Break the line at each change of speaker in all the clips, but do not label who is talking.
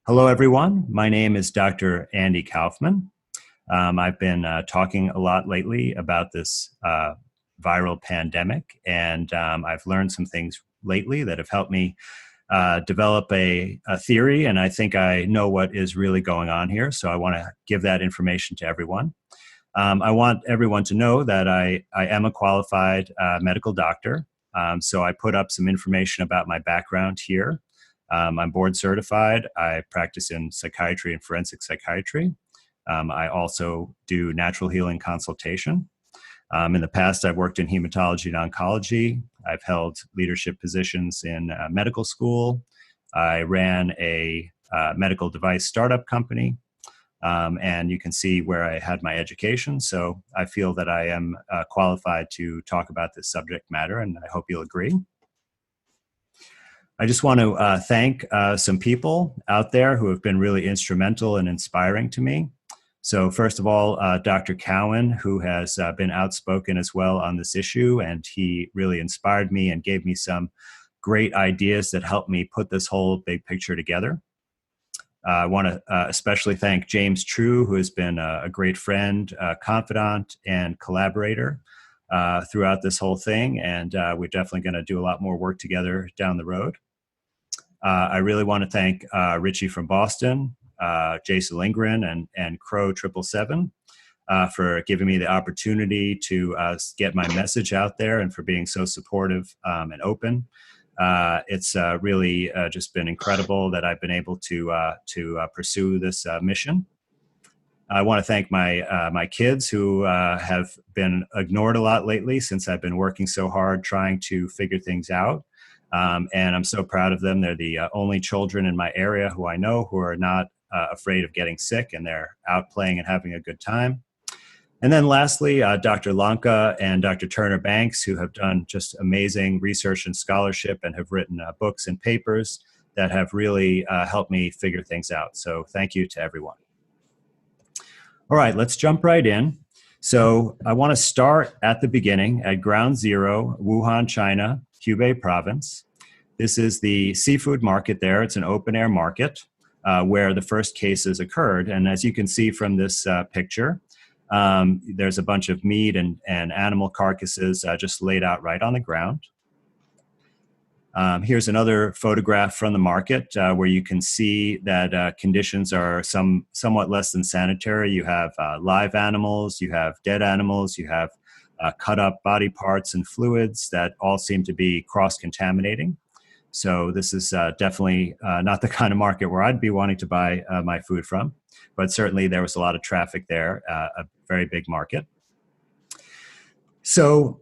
Hello, everyone. My name is Dr. Andy Kaufman. I've been talking a lot lately about this viral pandemic, and I've learned some things lately that have helped me develop a theory, and I think I know what is really going on here, so I want to give that information to everyone. I want everyone to know that I am a qualified medical doctor, so I put up some information about my background here. I'm board certified. I practice in psychiatry and forensic psychiatry. I also do natural healing consultation. In the past, I've worked in hematology and oncology. I've held leadership positions in medical school. I ran a medical device startup company. And you can see where I had my education. So I feel that I am qualified to talk about this subject matter, and I hope you'll agree. I just want to thank some people out there who have been really instrumental and inspiring to me. So first of all, Dr. Cowan, who has been outspoken as well on this issue, and he really inspired me and gave me some great ideas that helped me put this whole big picture together. I want to especially thank James True, who has been a great friend, confidant, and collaborator throughout this whole thing, and we're definitely going to do a lot more work together down the road. I really want to thank Richie from Boston, Jason Lindgren, and Crow 777 for giving me the opportunity to get my message out there and for being so supportive and open. It's really just been incredible that I've been able to pursue this mission. I want to thank my kids who have been ignored a lot lately since I've been working so hard trying to figure things out. And I'm so proud of them. They're the only children in my area who I know who are not afraid of getting sick, and they're out playing and having a good time. And then lastly, Dr. Lanka and Dr. Turner Banks, who have done just amazing research and scholarship and have written books and papers that have really helped me figure things out. So thank you to everyone. All right, let's jump right in. So I want to start at the beginning at ground zero, Wuhan, China, Hubei province. This is the seafood market there. It's an open air market where the first cases occurred. And as you can see from this picture, there's a bunch of meat and animal carcasses just laid out right on the ground. Here's another photograph from the market where you can see that conditions are somewhat less than sanitary. You have live animals, you have dead animals, you have cut up body parts and fluids that all seem to be cross-contaminating. So this is definitely not the kind of market where I'd be wanting to buy my food from, but certainly there was a lot of traffic there, a very big market. So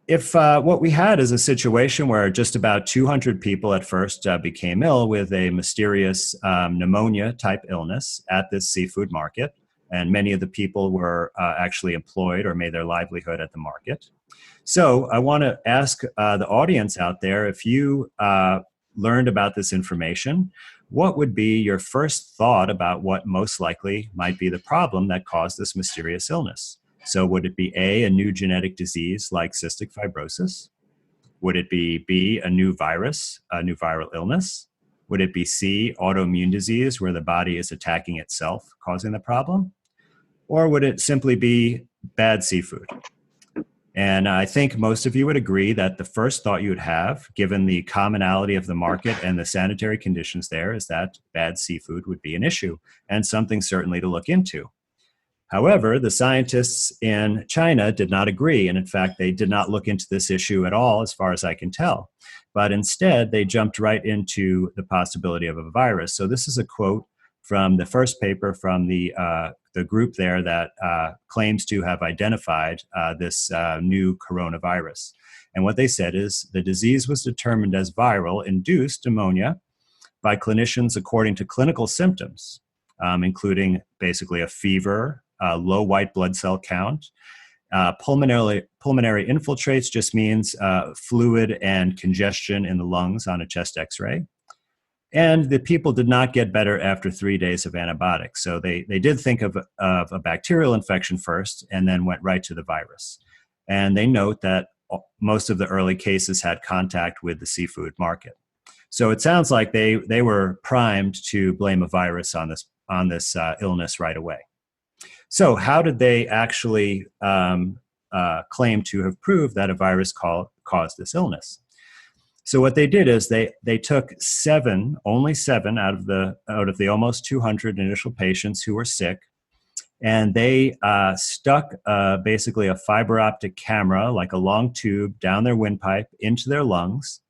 if what we had is a situation where just about 200 people at first became ill with a mysterious pneumonia-type illness at this seafood market, and many of the people were actually employed or made their livelihood at the market. So I want to ask the audience out there, if you learned about this information, what would be your first thought about what most likely might be the problem that caused this mysterious illness? So would it be A, a new genetic disease like cystic fibrosis? Would it be B, a new virus, a new viral illness? Would it be C, autoimmune disease where the body is attacking itself, causing the problem? Or would it simply be bad seafood? And I think most of you would agree that the first thought you would have, given the commonality of the market and the sanitary conditions there, is that bad seafood would be an issue and something certainly to look into. However, the scientists in China did not agree, and in fact, they did not look into this issue at all, as far as I can tell. But instead, they jumped right into the possibility of a virus. So this is a quote from the first paper from the group there that claims to have identified this new coronavirus. And what they said is the disease was determined as viral induced pneumonia by clinicians according to clinical symptoms, including basically a fever, low white blood cell count. Pulmonary infiltrates just means fluid and congestion in the lungs on a chest x-ray. And the people did not get better after 3 days of antibiotics. So they did think of a bacterial infection first and then went right to the virus. And they note that most of the early cases had contact with the seafood market. So it sounds like they were primed to blame a virus on this illness right away. So how did they actually claim to have proved that a virus caused this illness? So what they did is they took only seven out of the almost 200 initial patients who were sick, and they stuck basically a fiber optic camera, like a long tube, down their windpipe into their lungs,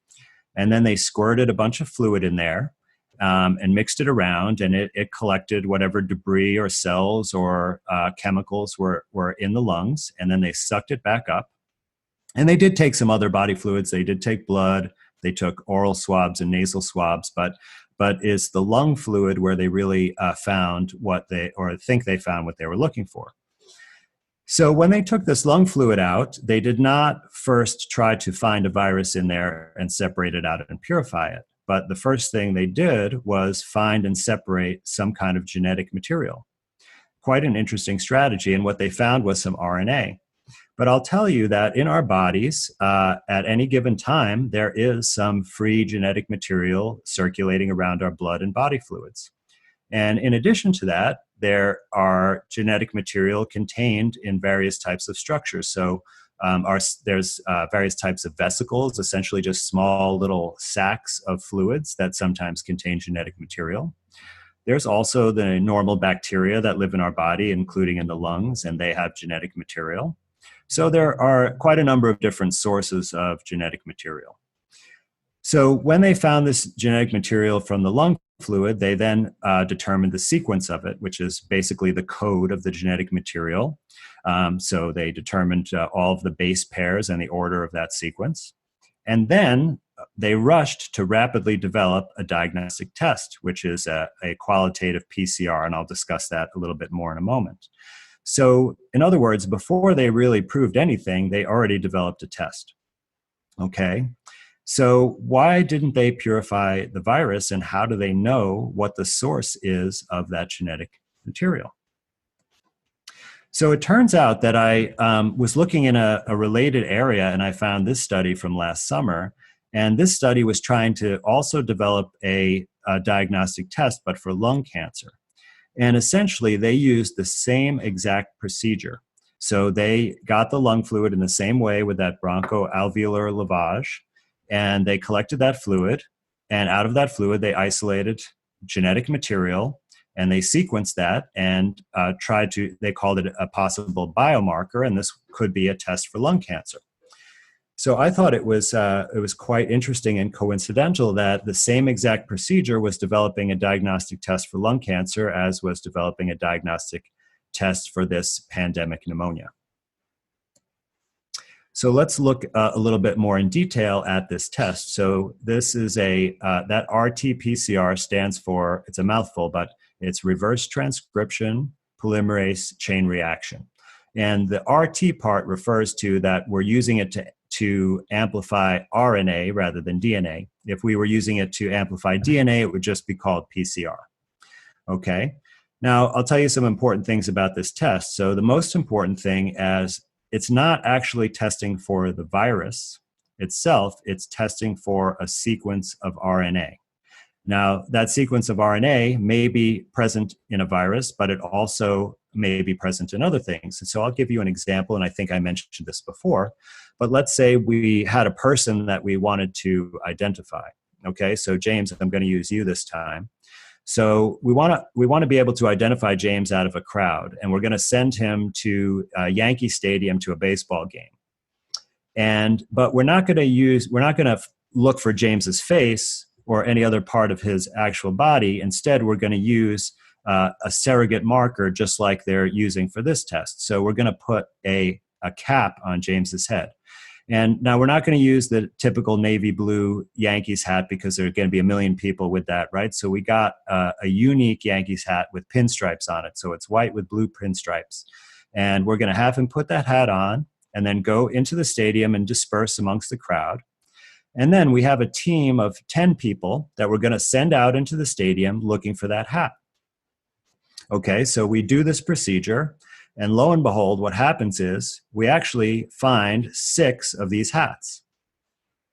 and then they squirted a bunch of fluid in there and mixed it around, and it collected whatever debris or cells or chemicals were in the lungs, and then they sucked it back up. And they did take some other body fluids. They did take blood. They took oral swabs and nasal swabs, but it's the lung fluid where they really found think they found what they were looking for. So when they took this lung fluid out, they did not first try to find a virus in there and separate it out and purify it. But the first thing they did was find and separate some kind of genetic material. Quite an interesting strategy. And what they found was some RNA. But I'll tell you that in our bodies, at any given time, there is some free genetic material circulating around our blood and body fluids. And in addition to that, there are genetic material contained in various types of structures. So there's various types of vesicles, essentially just small little sacs of fluids that sometimes contain genetic material. There's also the normal bacteria that live in our body, including in the lungs, and they have genetic material. So there are quite a number of different sources of genetic material. So when they found this genetic material from the lung fluid, they then determined the sequence of it, which is basically the code of the genetic material. So they determined all of the base pairs and the order of that sequence. And then they rushed to rapidly develop a diagnostic test, which is a qualitative PCR, and I'll discuss that a little bit more in a moment. So in other words, before they really proved anything, they already developed a test. Okay, so why didn't they purify the virus, and how do they know what the source is of that genetic material? So it turns out that I was looking in a related area, and I found this study from last summer. And this study was trying to also develop a diagnostic test, but for lung cancer. And essentially, they used the same exact procedure. So they got the lung fluid in the same way with that bronchoalveolar lavage, and they collected that fluid. And out of that fluid, they isolated genetic material, and they sequenced that and they called it a possible biomarker, and this could be a test for lung cancer. So I thought it was quite interesting and coincidental that the same exact procedure was developing a diagnostic test for lung cancer as was developing a diagnostic test for this pandemic pneumonia. So let's look a little bit more in detail at this test. So this is that RT-PCR stands for, it's a mouthful, but it's reverse transcription polymerase chain reaction. And the RT part refers to that we're using it to amplify RNA rather than DNA. If we were using it to amplify DNA, it would just be called PCR. Okay. Now, I'll tell you some important things about this test. So the most important thing is it's not actually testing for the virus itself, it's testing for a sequence of RNA. Now, that sequence of RNA may be present in a virus, but it also may be present in other things. And so I'll give you an example, and I think I mentioned this before, but let's say we had a person that we wanted to identify. Okay, so James, I'm going to use you this time. So we want to be able to identify James out of a crowd, and we're going to send him to Yankee Stadium to a baseball game. But we're not going to look for James's face or any other part of his actual body. Instead, we're going to use a surrogate marker just like they're using for this test. So we're going to put a cap on James's head. And now we're not going to use the typical navy blue Yankees hat because there are going to be a million people with that, right? So we got a unique Yankees hat with pinstripes on it. So it's white with blue pinstripes. And we're going to have him put that hat on and then go into the stadium and disperse amongst the crowd. And then we have a team of 10 people that we're going to send out into the stadium looking for that hat. Okay, so we do this procedure, and lo and behold, what happens is we actually find 6 of these hats.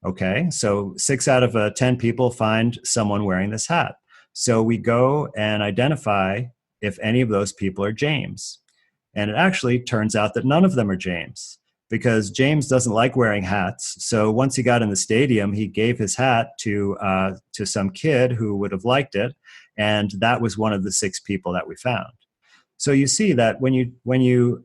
Okay, so 6 out of 10 people find someone wearing this hat. So we go and identify if any of those people are James. And it actually turns out that none of them are James, because James doesn't like wearing hats. So once he got in the stadium, he gave his hat to some kid who would have liked it, and that was one of the 6 people that we found. So you see that when you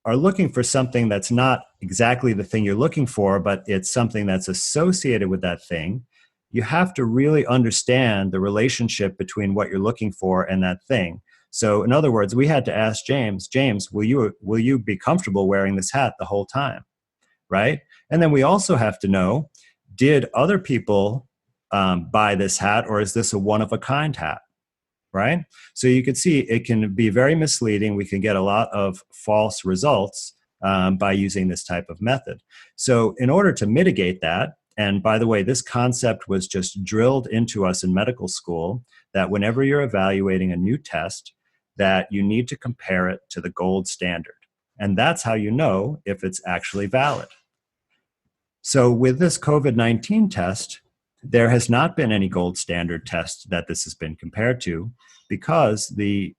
are looking for something that's not exactly the thing you're looking for, but it's something that's associated with that thing, you have to really understand the relationship between what you're looking for and that thing. So in other words, we had to ask James, will you be comfortable wearing this hat the whole time, right? And then we also have to know, did other people buy this hat, or is this a one-of-a-kind hat? Right? So you can see it can be very misleading. We can get a lot of false results by using this type of method. So in order to mitigate that, and by the way, this concept was just drilled into us in medical school, that whenever you're evaluating a new test, that you need to compare it to the gold standard. And that's how you know if it's actually valid. So with this COVID-19 test, there has not been any gold standard test that this has been compared to, because the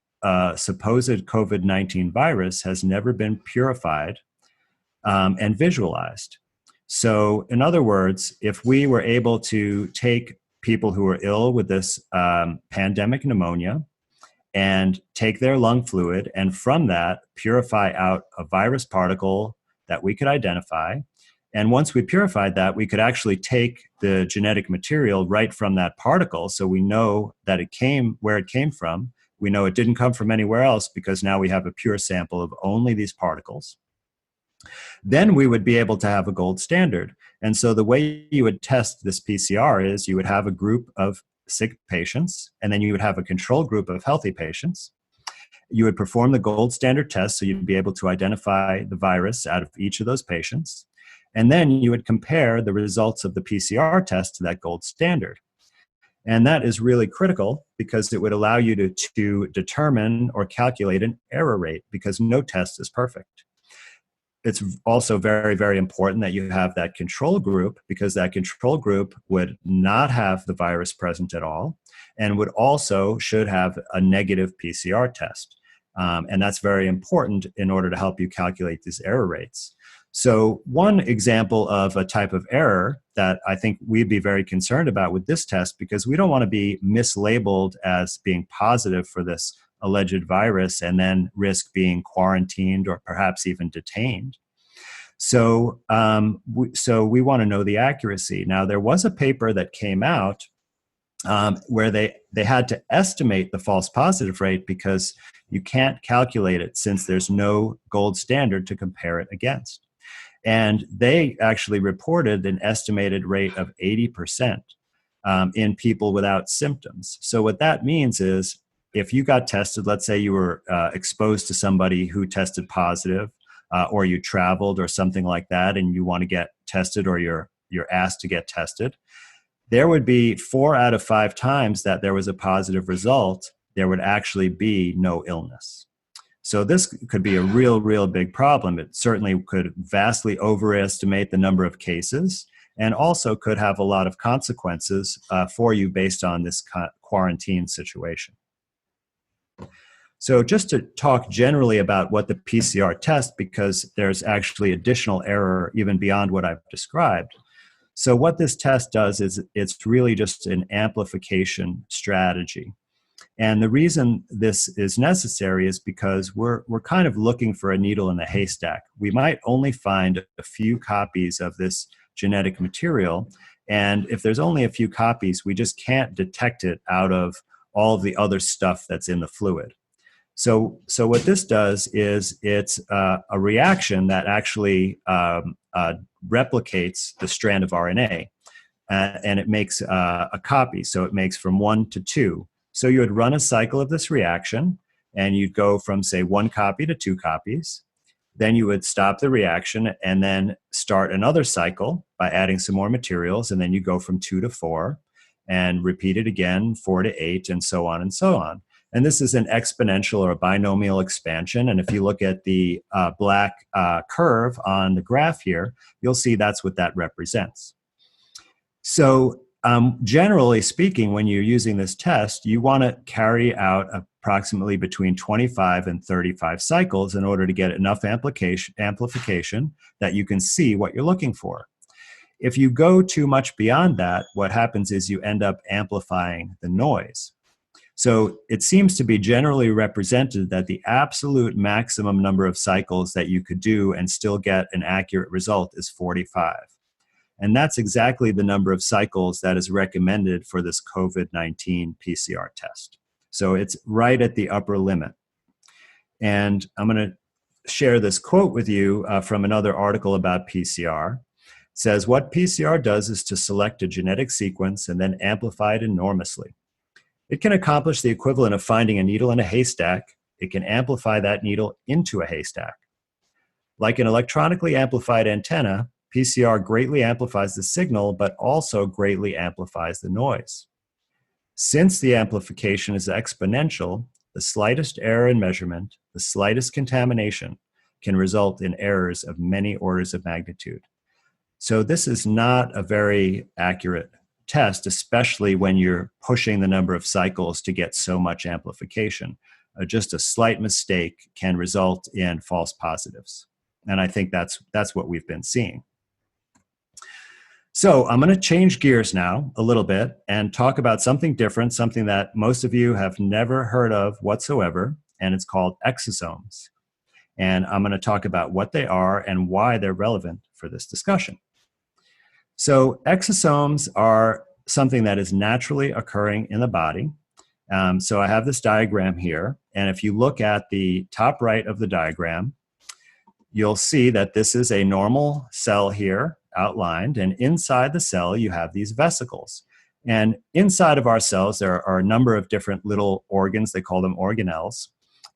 supposed COVID-19 virus has never been purified and visualized. So in other words, if we were able to take people who are ill with this pandemic pneumonia and take their lung fluid, and from that purify out a virus particle that we could identify, and once we purified that, we could actually take the genetic material right from that particle. So we know that it came where it came from. We know it didn't come from anywhere else, because now we have a pure sample of only these particles. Then we would be able to have a gold standard. And so the way you would test this PCR is you would have a group of sick patients, and then you would have a control group of healthy patients. You would perform the gold standard test, so you'd be able to identify the virus out of each of those patients. And then you would compare the results of the PCR test to that gold standard. And that is really critical, because it would allow you to determine or calculate an error rate, because no test is perfect. It's also very, very important that you have that control group, because that control group would not have the virus present at all, and would also should have a negative PCR test. And that's very important in order to help you calculate these error rates. So one example of a type of error that I think we'd be very concerned about with this test, because we don't want to be mislabeled as being positive for this alleged virus and then risk being quarantined or perhaps even detained. So we want to know the accuracy. Now, there was a paper that came out where they had to estimate the false positive rate, because you can't calculate it since there's no gold standard to compare it against. And they actually reported an estimated rate of 80% in people without symptoms. So what that means is, if you got tested, let's say you were exposed to somebody who tested positive, or you traveled or something like that, and you want to get tested, or you're asked to get tested, there would be 4 out of 5 times that there was a positive result, there would actually be no illness. So this could be a real big problem. It certainly could vastly overestimate the number of cases, and also could have a lot of consequences for you based on this quarantine situation. So just to talk generally about what the PCR test, because there's actually additional error even beyond what I've described. So what this test does is it's really just an amplification strategy. And the reason this is necessary is because we're kind of looking for a needle in the haystack. We might only find a few copies of this genetic material, and if there's only a few copies, we just can't detect it out of all of the other stuff that's in the fluid. So what this does is it's a reaction that actually replicates the strand of RNA, and it makes a copy. So it makes from 1 to 2. So you would run a cycle of this reaction, and you'd go from, say, 1 copy to 2 copies. Then you would stop the reaction and then start another cycle by adding some more materials, and then you go from 2 to 4 and repeat it again, 4 to 8, and so on and so on. And this is an exponential or a binomial expansion. And if you look at the black curve on the graph here, you'll see that's what that represents. So, generally speaking, when you're using this test, you want to carry out approximately between 25 and 35 cycles in order to get enough amplification that you can see what you're looking for. If you go too much beyond that, what happens is you end up amplifying the noise. So it seems to be generally represented that the absolute maximum number of cycles that you could do and still get an accurate result is 45. And that's exactly the number of cycles that is recommended for this COVID-19 PCR test. So it's right at the upper limit. And I'm going to share this quote with you from another article about PCR. It says, what PCR does is to select a genetic sequence and then amplify it enormously. It can accomplish the equivalent of finding a needle in a haystack. It can amplify that needle into a haystack. Like an electronically amplified antenna, PCR greatly amplifies the signal, but also greatly amplifies the noise. Since the amplification is exponential, the slightest error in measurement, the slightest contamination, can result in errors of many orders of magnitude. So this is not a very accurate test, especially when you're pushing the number of cycles to get so much amplification. Just a slight mistake can result in false positives. And I think that's what we've been seeing. So I'm going to change gears now a little bit and talk about something different, something that most of you have never heard of whatsoever, and it's called exosomes. And I'm going to talk about what they are and why they're relevant for this discussion. So exosomes are something that is naturally occurring in the body. So I have this diagram here, and if you look at the top right of the diagram, you'll see that this is a normal cell here outlined, and inside the cell you have these vesicles. And inside of our cells there are a number of different little organs, they call them organelles,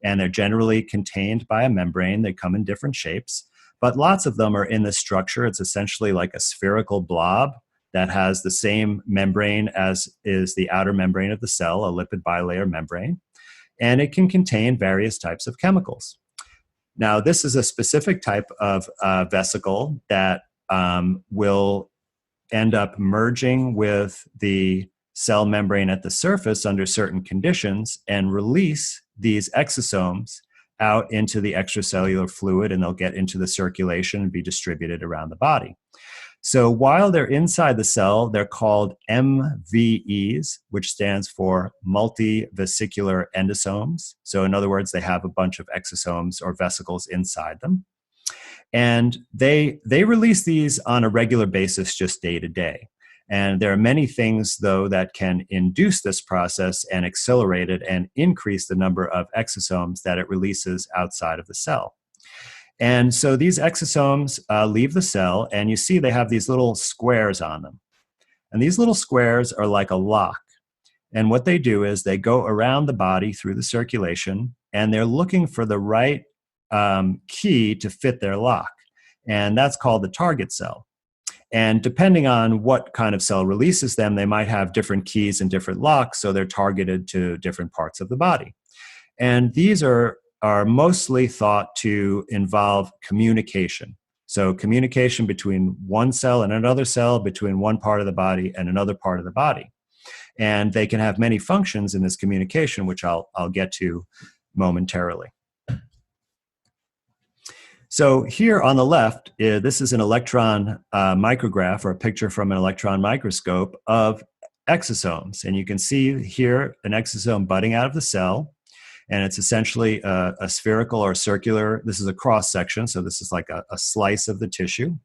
and they're generally contained by a membrane. They come in different shapes, but lots of them are in this structure. It's essentially like a spherical blob that has the same membrane as is the outer membrane of the cell, a lipid bilayer membrane, and it can contain various types of chemicals. Now, this is a specific type of vesicle that will end up merging with the cell membrane at the surface under certain conditions and release these exosomes out into the extracellular fluid, and they'll get into the circulation and be distributed around the body. So while they're inside the cell, they're called MVEs, which stands for multivesicular endosomes. So in other words, they have a bunch of exosomes or vesicles inside them. And they release these on a regular basis, just day to day. And there are many things, though, that can induce this process and accelerate it and increase the number of exosomes that it releases outside of the cell. And so these exosomes leave the cell, and you see they have these little squares on them. And these little squares are like a lock. And what they do is they go around the body through the circulation, and they're looking for the right key to fit their lock. And that's called the target cell. And depending on what kind of cell releases them, they might have different keys and different locks, so they're targeted to different parts of the body. And these are mostly thought to involve communication. So communication between one cell and another cell, between one part of the body and another part of the body. And they can have many functions in this communication, which I'll get to momentarily. So here on the left, this is an electron micrograph, or a picture from an electron microscope of exosomes. And you can see here an exosome budding out of the cell. And it's essentially a spherical or circular, this is a cross section, so this is like a slice of the tissue,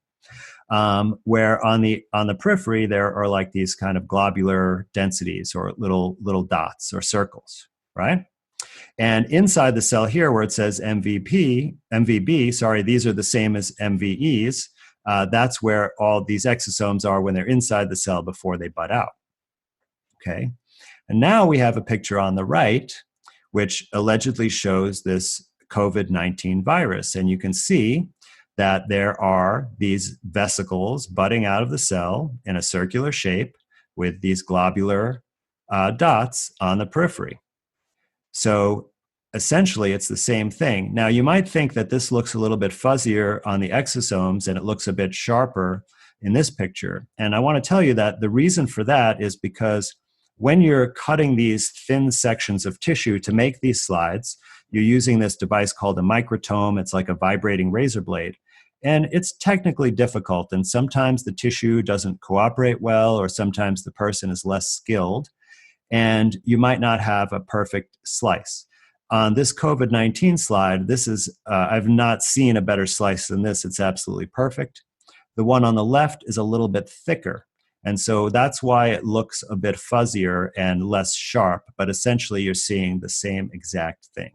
where on the periphery there are like these kind of globular densities or little dots or circles, right? And inside the cell here where it says MVB, sorry, these are the same as MVEs, that's where all these exosomes are when they're inside the cell before they bud out, okay? And now we have a picture on the right which allegedly shows this COVID-19 virus. And you can see that there are these vesicles budding out of the cell in a circular shape with these globular dots on the periphery. So essentially, it's the same thing. Now, you might think that this looks a little bit fuzzier on the exosomes and it looks a bit sharper in this picture. And I want to tell you that the reason for that is because when you're cutting these thin sections of tissue to make these slides, you're using this device called a microtome. It's like a vibrating razor blade. And it's technically difficult, and sometimes the tissue doesn't cooperate well, or sometimes the person is less skilled, and you might not have a perfect slice. On this COVID-19 slide, this is, I've not seen a better slice than this. It's absolutely perfect. The one on the left is a little bit thicker, and so that's why it looks a bit fuzzier and less sharp, but essentially you're seeing the same exact thing.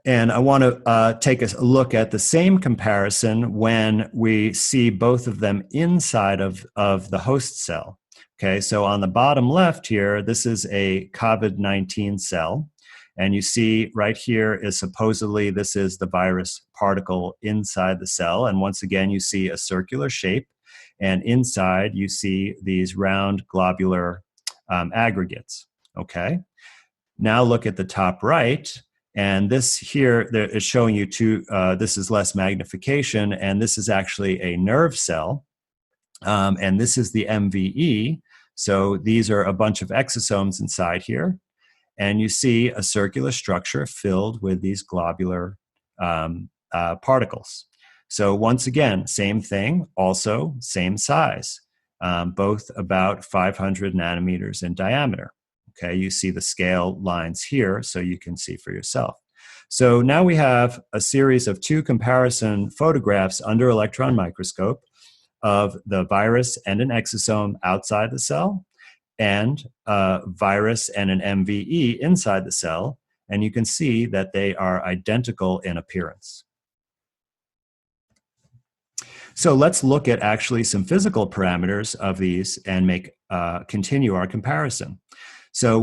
And I want to take a look at the same comparison when we see both of them inside of the host cell. Okay, so on the bottom left here, this is a COVID-19 cell. And you see right here is supposedly this is the virus particle inside the cell. And once again, you see a circular shape. And inside, you see these round globular aggregates. Okay, now look at the top right. And this here is showing you this is less magnification, and this is actually a nerve cell. And this is the MVE. So these are a bunch of exosomes inside here. And you see a circular structure filled with these globular particles. So once again, same thing, also same size, both about 500 nanometers in diameter. Okay, you see the scale lines here, so you can see for yourself. So now we have a series of 2 comparison photographs under electron microscope of the virus and an exosome outside the cell, and a virus and an MVE inside the cell, and you can see that they are identical in appearance. So let's look at actually some physical parameters of these and continue our comparison. So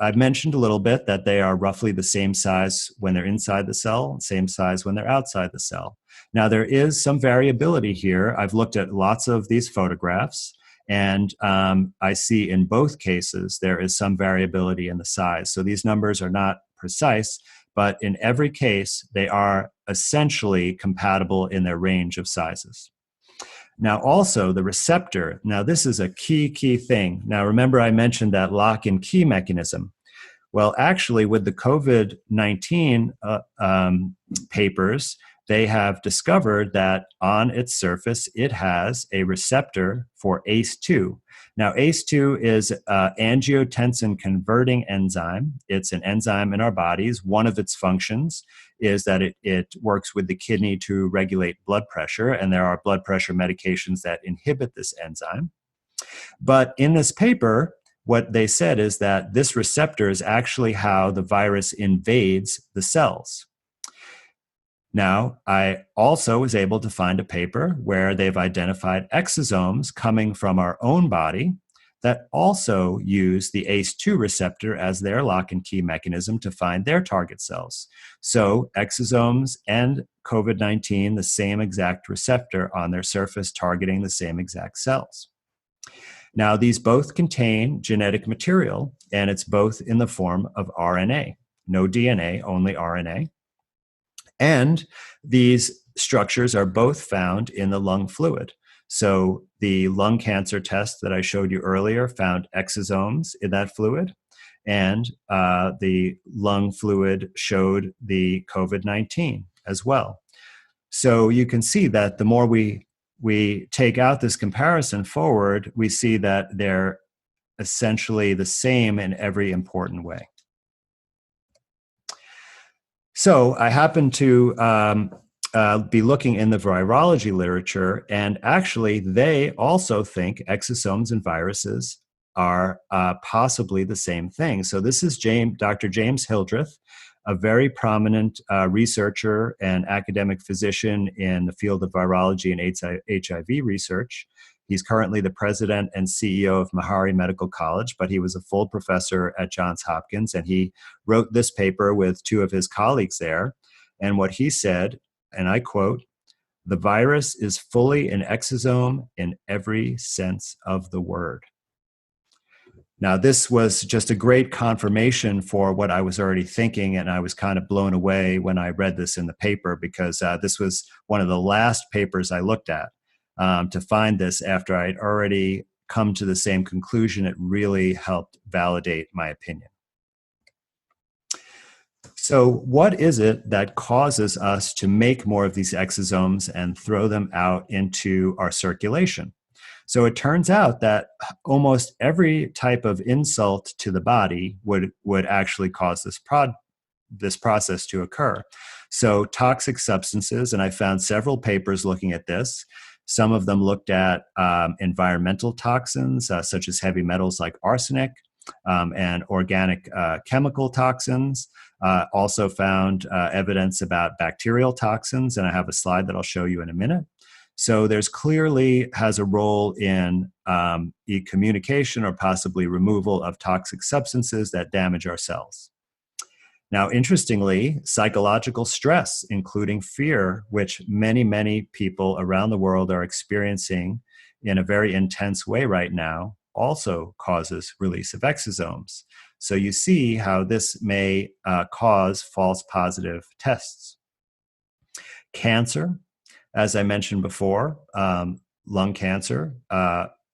I've mentioned a little bit that they are roughly the same size when they're inside the cell, same size when they're outside the cell. Now there is some variability here. I've looked at lots of these photographs, and I see in both cases there is some variability in the size. So these numbers are not precise, but in every case they are essentially compatible in their range of sizes. Now also the receptor, now this is a key thing. Now remember I mentioned that lock and key mechanism. Well, actually with the COVID-19 papers, they have discovered that on its surface it has a receptor for ACE2. Now ACE2 is an angiotensin converting enzyme. It's an enzyme in our bodies. One of its functions is that it works with the kidney to regulate blood pressure, and there are blood pressure medications that inhibit this enzyme. But in this paper, what they said is that this receptor is actually how the virus invades the cells. Now, I also was able to find a paper where they've identified exosomes coming from our own body that also use the ACE2 receptor as their lock and key mechanism to find their target cells. So exosomes and COVID-19, the same exact receptor on their surface targeting the same exact cells. Now, these both contain genetic material, and it's both in the form of RNA. No DNA, only RNA. And these structures are both found in the lung fluid. So the lung cancer test that I showed you earlier found exosomes in that fluid, and the lung fluid showed the COVID-19 as well. So you can see that the more we take out this comparison forward, we see that they're essentially the same in every important way. So I happen to be looking in the virology literature, and actually they also think exosomes and viruses are possibly the same thing. So this is Dr. James Hildreth, a very prominent researcher and academic physician in the field of virology and HIV research. He's currently the president and CEO of Meharry Medical College, but he was a full professor at Johns Hopkins, and he wrote this paper with 2 of his colleagues there. And what he said, and I quote, "The virus is fully an exosome in every sense of the word." Now, this was just a great confirmation for what I was already thinking, and I was kind of blown away when I read this in the paper, because this was one of the last papers I looked at to find this after I'd already come to the same conclusion. It really helped validate my opinion. So what is it that causes us to make more of these exosomes and throw them out into our circulation? So it turns out that almost every type of insult to the body would actually cause this process to occur. So toxic substances, and I found several papers looking at this. Some of them looked at environmental toxins, such as heavy metals like arsenic, and organic chemical toxins. Also found evidence about bacterial toxins, and I have a slide that I'll show you in a minute. So there's clearly has a role in communication or possibly removal of toxic substances that damage our cells. Now, interestingly, psychological stress, including fear, which many, many people around the world are experiencing in a very intense way right now, also causes release of exosomes. So you see how this may cause false positive tests. Cancer, as I mentioned before, lung cancer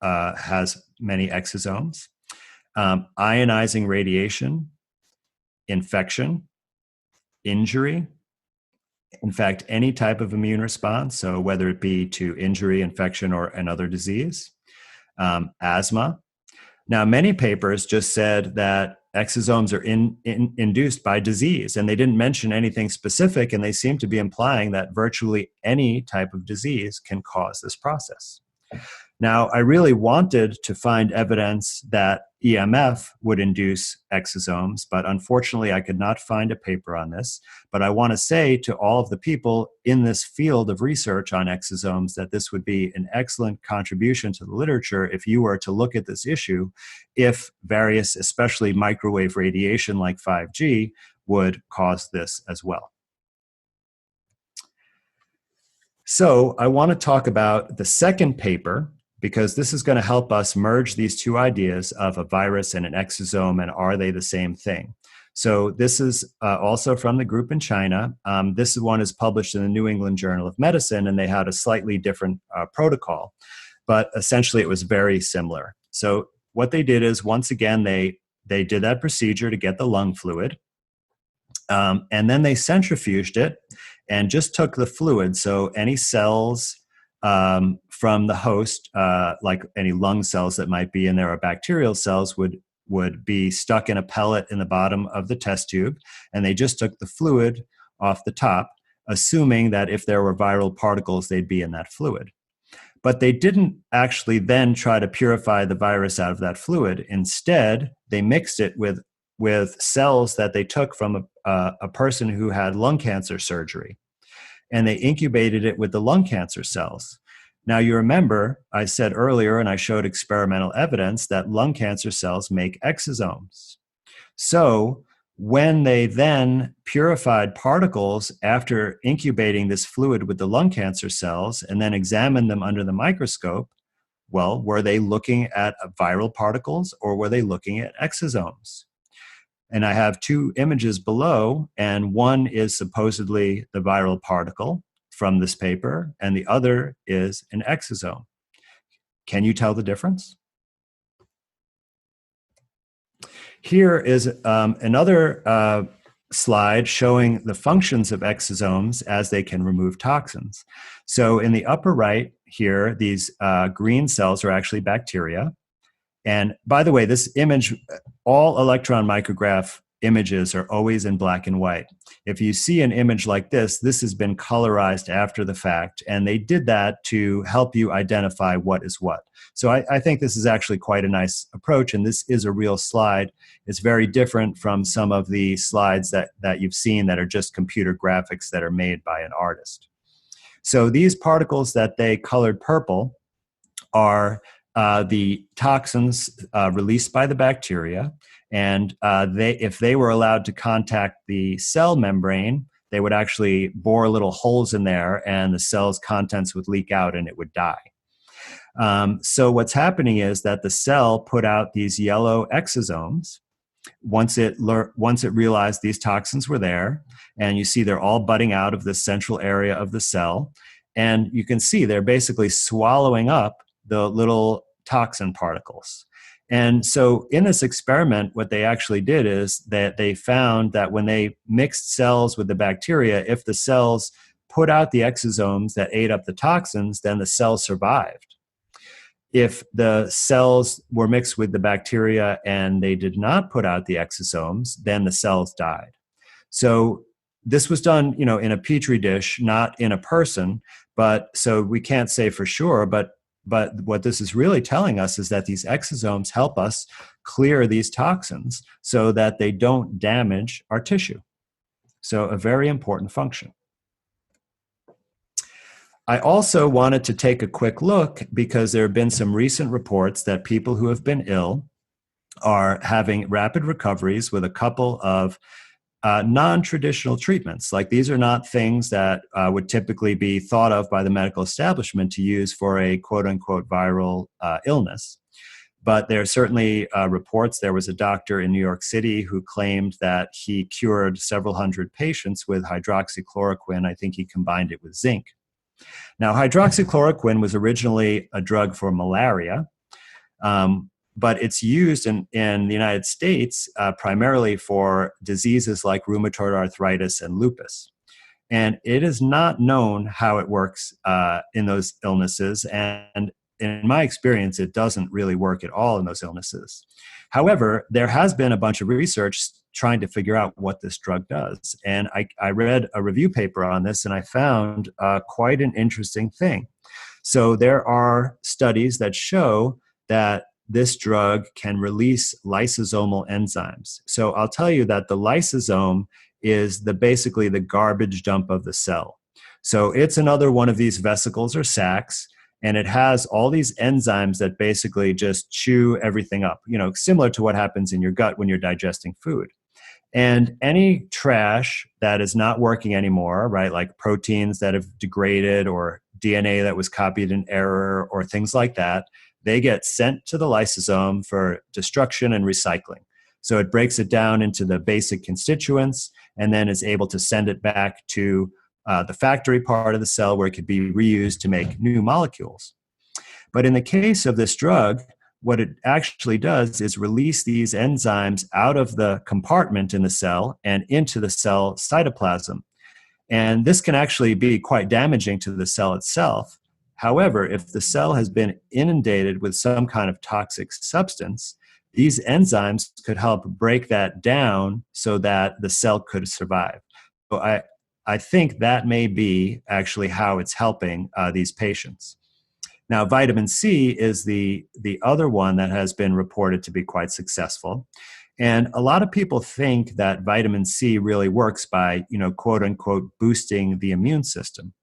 has many exosomes. Ionizing radiation, infection, injury, in fact, any type of immune response, so whether it be to injury, infection, or another disease. Asthma. Now, many papers just said that exosomes are induced by disease, and they didn't mention anything specific, and they seem to be implying that virtually any type of disease can cause this process. Now, I really wanted to find evidence that EMF would induce exosomes, but unfortunately I could not find a paper on this. But I want to say to all of the people in this field of research on exosomes that this would be an excellent contribution to the literature if you were to look at this issue, if various, especially microwave radiation like 5G, would cause this as well. So I want to talk about the second paper, because this is going to help us merge these two ideas of a virus and an exosome, and are they the same thing? So this is also from the group in China. This one is published in the New England Journal of Medicine, and they had a slightly different protocol, but essentially it was very similar. So what they did is, once again, they did that procedure to get the lung fluid, and then they centrifuged it and just took the fluid. So any cells from the host, like any lung cells that might be in there or bacterial cells, would be stuck in a pellet in the bottom of the test tube, and they just took the fluid off the top, assuming that if there were viral particles, they'd be in that fluid. But they didn't actually then try to purify the virus out of that fluid. Instead, they mixed it with cells that they took from a person who had lung cancer surgery, and they incubated it with the lung cancer cells. Now, you remember I said earlier, and I showed experimental evidence, that lung cancer cells make exosomes. So when they then purified particles after incubating this fluid with the lung cancer cells and then examined them under the microscope, well, were they looking at viral particles or were they looking at exosomes? And I have two images below, and one is supposedly the viral particle from this paper, and the other is an exosome. Can you tell the difference? Here is another slide showing the functions of exosomes as they can remove toxins. So in the upper right here, these green cells are actually bacteria. And by the way, this image, all electron micrograph images are always in black and white. If you see an image like this has been colorized after the fact, and they did that to help you identify what is what. So I think this is actually quite a nice approach, and this is a real slide. It's very different from some of the slides that you've seen that are just computer graphics that are made by an artist. So these particles that they colored purple are the toxins released by the bacteria, and if they were allowed to contact the cell membrane, they would actually bore little holes in there, and the cell's contents would leak out and it would die. So what's happening is that the cell put out these yellow exosomes once it realized these toxins were there, and you see they're all budding out of the central area of the cell, and you can see they're basically swallowing up the little toxin particles. And so in this experiment, what they actually did is that they found that when they mixed cells with the bacteria, if the cells put out the exosomes that ate up the toxins, then the cells survived. If the cells were mixed with the bacteria and they did not put out the exosomes, then the cells died. So this was done, in a petri dish, not in a person, but so we can't say for sure, but what this is really telling us is that these exosomes help us clear these toxins so that they don't damage our tissue. So a very important function. I also wanted to take a quick look because there have been some recent reports that people who have been ill are having rapid recoveries with a couple of non-traditional treatments. Like, these are not things that would typically be thought of by the medical establishment to use for a quote-unquote viral illness. But there are certainly reports. There was a doctor in New York City who claimed that he cured several hundred patients with hydroxychloroquine. I think he combined it with zinc. Now, hydroxychloroquine was originally a drug for malaria, but it's used in the United States primarily for diseases like rheumatoid arthritis and lupus. And it is not known how it works in those illnesses. And in my experience, it doesn't really work at all in those illnesses. However, there has been a bunch of research trying to figure out what this drug does. And I read a review paper on this, and I found quite an interesting thing. So there are studies that show that this drug can release lysosomal enzymes. So I'll tell you that the lysosome is basically the garbage dump of the cell. So it's another one of these vesicles or sacs, and it has all these enzymes that basically just chew everything up, similar to what happens in your gut when you're digesting food. And any trash that is not working anymore, right, like proteins that have degraded or DNA that was copied in error or things like that, they get sent to the lysosome for destruction and recycling. So it breaks it down into the basic constituents and then is able to send it back to the factory part of the cell where it could be reused to make new molecules. But in the case of this drug, what it actually does is release these enzymes out of the compartment in the cell and into the cell cytoplasm. And this can actually be quite damaging to the cell itself. However, if the cell has been inundated with some kind of toxic substance, these enzymes could help break that down so that the cell could survive. So I think that may be actually how it's helping these patients. Now, vitamin C is the other one that has been reported to be quite successful. And a lot of people think that vitamin C really works by, quote unquote, boosting the immune system.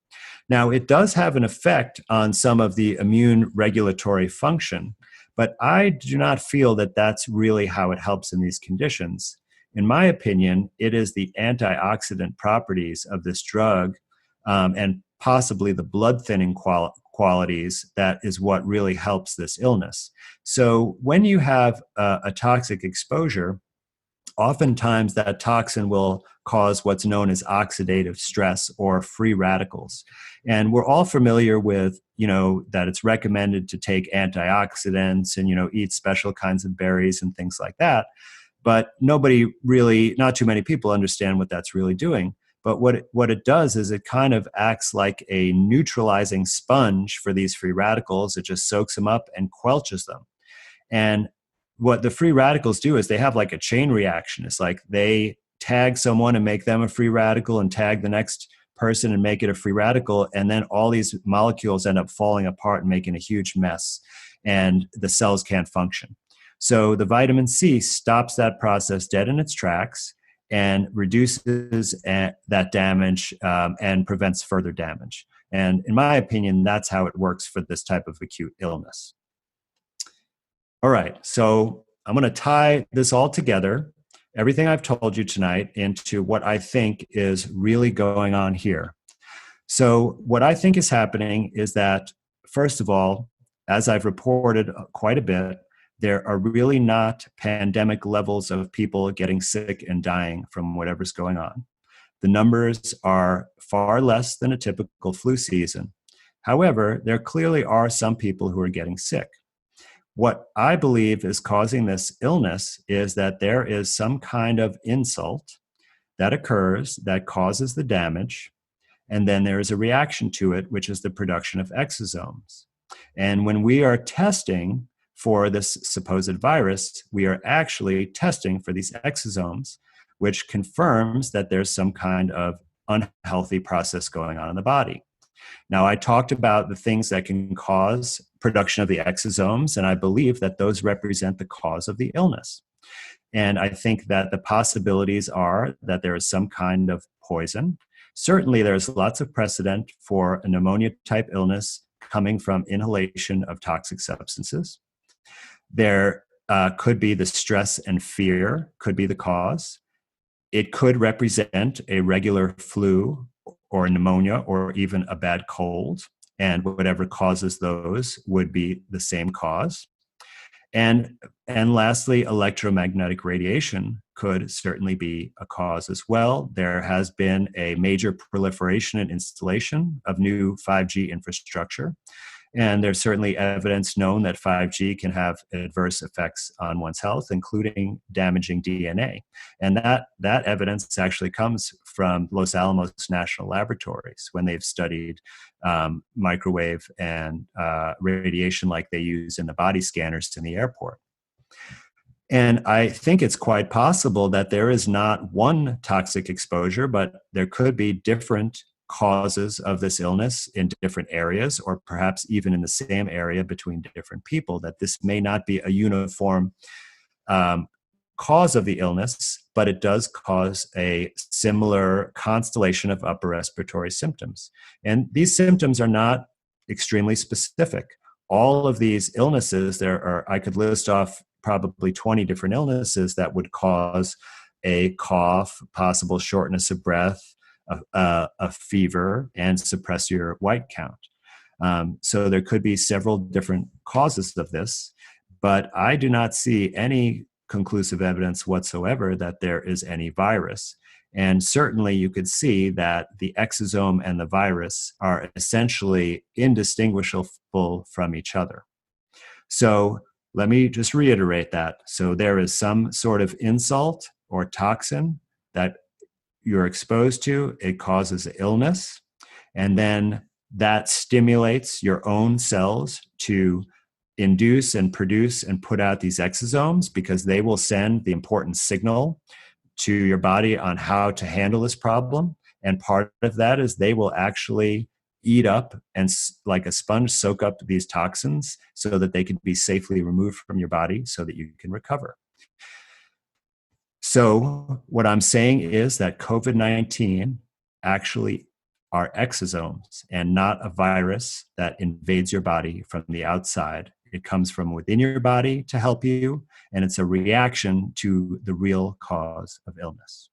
Now, it does have an effect on some of the immune regulatory function, but I do not feel that that's really how it helps in these conditions. In my opinion, it is the antioxidant properties of this drug and possibly the blood thinning qualities that is what really helps this illness. So when you have a toxic exposure, oftentimes that toxin will cause what's known as oxidative stress or free radicals. And we're all familiar with, that it's recommended to take antioxidants and, eat special kinds of berries and things like that. But not too many people understand what that's really doing. But what it does is it kind of acts like a neutralizing sponge for these free radicals. It just soaks them up and quelches them. And what the free radicals do is they have like a chain reaction. It's like they tag someone and make them a free radical and tag the next person and make it a free radical. And then all these molecules end up falling apart and making a huge mess. And the cells can't function. So the vitamin C stops that process dead in its tracks and reduces that damage and prevents further damage. And in my opinion, that's how it works for this type of acute illness. All right, so I'm going to tie this all together, everything I've told you tonight, into what I think is really going on here. So what I think is happening is that, first of all, as I've reported quite a bit, there are really not pandemic levels of people getting sick and dying from whatever's going on. The numbers are far less than a typical flu season. However, there clearly are some people who are getting sick. What I believe is causing this illness is that there is some kind of insult that occurs that causes the damage, and then there is a reaction to it, which is the production of exosomes. And when we are testing for this supposed virus, we are actually testing for these exosomes, which confirms that there's some kind of unhealthy process going on in the body. Now, I talked about the things that can cause production of the exosomes, and I believe that those represent the cause of the illness. And I think that the possibilities are that there is some kind of poison. Certainly, there's lots of precedent for a pneumonia-type illness coming from inhalation of toxic substances. There could be the stress and fear could be the cause. It could represent a regular flu or pneumonia or even a bad cold, and whatever causes those would be the same cause. And lastly, electromagnetic radiation could certainly be a cause as well. There has been a major proliferation and installation of new 5G infrastructure. And there's certainly evidence known that 5G can have adverse effects on one's health, including damaging DNA. And that evidence actually comes from Los Alamos National Laboratories when they've studied microwave and radiation like they use in the body scanners in the airport. And I think it's quite possible that there is not one toxic exposure, but there could be different causes of this illness in different areas, or perhaps even in the same area between different people, that this may not be a uniform cause of the illness, but it does cause a similar constellation of upper respiratory symptoms. And these symptoms are not extremely specific. All of these illnesses, I could list off probably 20 different illnesses that would cause a cough, possible shortness of breath, a fever, and suppress your white count. So there could be several different causes of this, but I do not see any conclusive evidence whatsoever that there is any virus. And certainly you could see that the exosome and the virus are essentially indistinguishable from each other. So let me just reiterate that. So there is some sort of insult or toxin that you're exposed to, it causes illness, and then that stimulates your own cells to induce and produce and put out these exosomes, because they will send the important signal to your body on how to handle this problem. And part of that is they will actually eat up and, like a sponge, soak up these toxins so that they can be safely removed from your body so that you can recover. So what I'm saying is that COVID-19 actually are exosomes and not a virus that invades your body from the outside. It comes from within your body to help you, and it's a reaction to the real cause of illness.